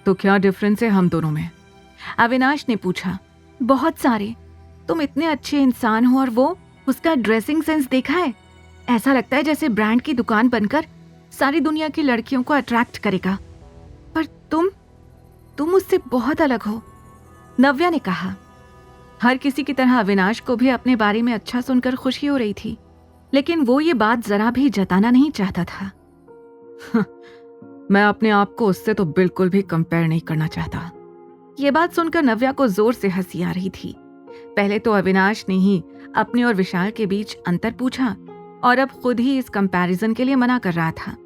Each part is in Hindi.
तो क्या डिफरेंस है हम दोनों में? अविनाश ने पूछा। बहुत सारे। तुम इतने अच्छे इंसान हो और वो, उसका ड्रेसिंग सेंस देखा है? ऐसा लगता है जैसे ब्रांड की दुकान बनकर सारी दुनिया की लड़कियों को अट्रैक्ट करेगा। पर तुम उससे बहुत अलग हो, नव्या ने कहा। हर किसी की तरह अविनाश को भी अपने बारे में अच्छा सुनकर खुशी हो रही थी, लेकिन वो ये बात जरा भी जताना नहीं चाहता था। मैं अपने आप को उससे तो बिल्कुल भी कंपेयर नहीं करना चाहता। ये बात सुनकर नव्या को जोर से हंसी आ रही थी। पहले तो अविनाश ने ही अपने और विशाल के बीच अंतर पूछा और अब खुद ही इस कंपैरिजन के लिए मना कर रहा था।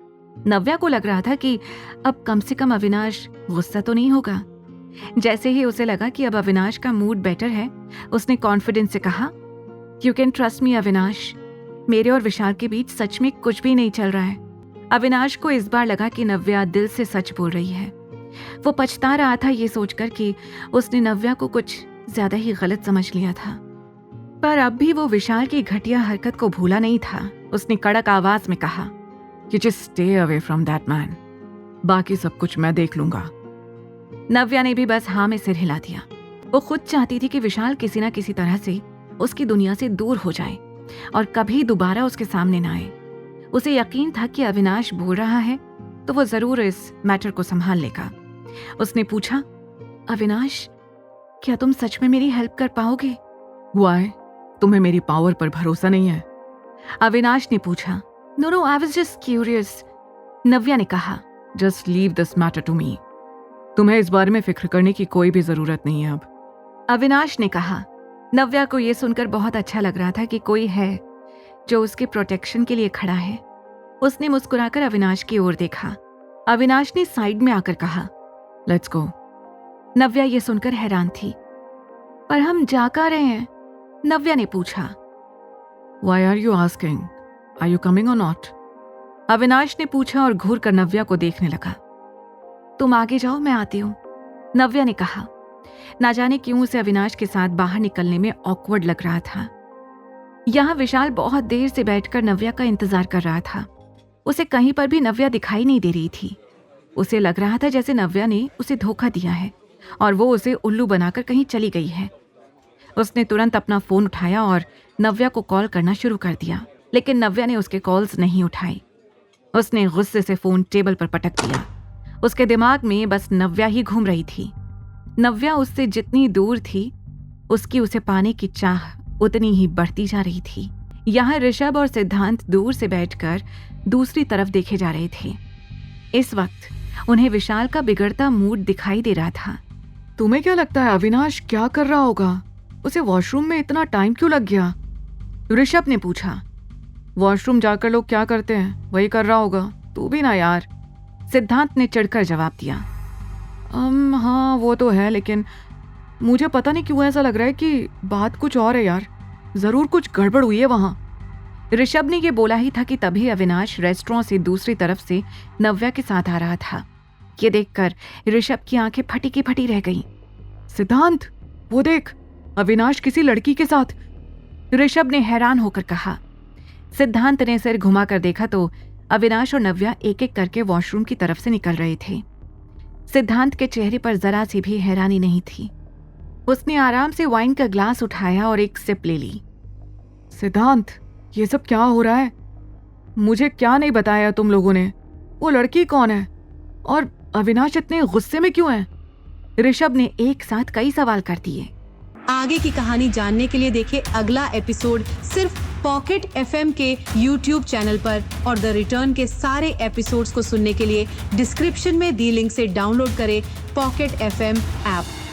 नव्या को लग रहा था कि अब कम से कम अविनाश गुस्सा तो नहीं होगा। जैसे ही उसे लगा कि अब अविनाश का मूड बेटर है, उसने कॉन्फिडेंस से कहा, you can trust me Avinash, मेरे और विशाल के बीच सच में कुछ भी नहीं चल रहा है। अविनाश को इस बार लगा कि नव्या दिल से सच बोल रही है। वो पछता रहा था ये सोचकर कि उसने नव्या को कुछ ज्यादा ही गलत समझ लिया था, पर अब भी वो विशाल की घटिया हरकत को भूला नहीं था। उसने कड़क आवाज में कहा, You just stay away from that man. बाकी सब कुछ मैं देख लूंगा। नव्या ने भी बस हाँ में सिर हिला दिया। वो खुद चाहती थी कि विशाल किसी न किसी तरह से उसकी दुनिया से दूर हो जाए और कभी दोबारा उसके सामने ना आए। उसे यकीन था कि अविनाश बोल रहा है तो वो जरूर इस मैटर को संभाल लेगा। उसने पूछा, अविनाश, क्या तुम सच में मेरी हेल्प कर पाओगे? Why? तुम्हें मेरी पावर पर भरोसा नहीं है? अविनाश ने पूछा। No, I was just curious, नव्या ने कहा। Just leave this matter to me. तुम्हें इस बारे में फिक्र करने की कोई भी जरूरत नहीं है अब, अविनाश ने कहा। नव्या को यह सुनकर बहुत अच्छा लग रहा था कि कोई है जो उसके प्रोटेक्शन के लिए खड़ा है। उसने मुस्कुराकर अविनाश की ओर देखा। अविनाश ने साइड में आकर कहा, Let's go. नव्या ये सुनकर हैरान थी। पर हम जा कहाँ रहे हैं? नव्या ने पूछा। Why are you asking? Are you coming or not? Avinash ने पूछा और घूर कर नव्या को देखने लगा। तुम आगे जाओ, मैं आती हूँ, नव्या ने कहा। ना जाने क्यों उसे अविनाश के साथ बाहर निकलने में ऑकवर्ड लग रहा था। यहाँ विशाल बहुत देर से बैठकर नव्या का इंतजार कर रहा था। उसे कहीं पर भी नव्या दिखाई नहीं दे रही थी। उसे लग रहा था जैसे नव्या ने उसे धोखा दिया है और वो उसे उल्लू बनाकर कहीं चली गई है। उसने तुरंत अपना फोन उठाया और नव्या को कॉल करना शुरू कर दिया, लेकिन नव्या ने उसके कॉल्स नहीं उठाई। उसने गुस्से से फोन टेबल पर पटक दिया। उसके दिमाग में बस नव्या ही घूम रही थी। नव्या उससे जितनी दूर थी, उसकी उसे पाने की चाह उतनी ही बढ़ती जा रही थी। यहाँ ऋषभ और सिद्धांत दूर से बैठकर दूसरी तरफ देखे जा रहे थे। इस वक्त उन्हें विशाल का बिगड़ता मूड दिखाई दे रहा था। तुम्हें क्या लगता है अविनाश क्या कर रहा होगा? उसे वॉशरूम में इतना टाइम क्यों लग गया? ऋषभ ने पूछा। वॉशरूम जाकर लोग क्या करते हैं, वही कर रहा होगा। तू भी ना यार, सिद्धांत ने चिढ़कर जवाब दिया। हाँ वो तो है, लेकिन मुझे पता नहीं क्यों ऐसा लग रहा है कि बात कुछ और है यार। जरूर कुछ गड़बड़ हुई है वहाँ। ऋषभ ने ये बोला ही था कि तभी अविनाश रेस्टोरेंट से दूसरी तरफ से नव्या के साथ आ रहा था। ये देखकर ऋषभ की आंखें फटी की फटी रह गईं। सिद्धांत, वो देख, अविनाश किसी लड़की के साथ, ऋषभ ने हैरान होकर कहा। सिद्धांत ने सिर घुमाकर देखा तो अविनाश और नव्या एक एक करके वॉशरूम की तरफ से निकल रहे थे। सिद्धांत के चेहरे पर जरा सी भी हैरानी नहीं थी। उसने आराम से वाइन का ग्लास उठाया और एक सिप ले ली। सिद्धांत, ये सब क्या हो रहा है? मुझे क्या नहीं बताया तुम लोगों ने? वो लड़की कौन है और अविनाश इतने गुस्से में क्यों है? ऋषभ ने एक साथ कई सवाल कर दिए। आगे की कहानी जानने के लिए देखें अगला एपिसोड सिर्फ पॉकेट FM के YouTube चैनल पर और द रिटर्न के सारे एपिसोड्स को सुनने के लिए डिस्क्रिप्शन में दी लिंक से डाउनलोड करें पॉकेट FM ऐप।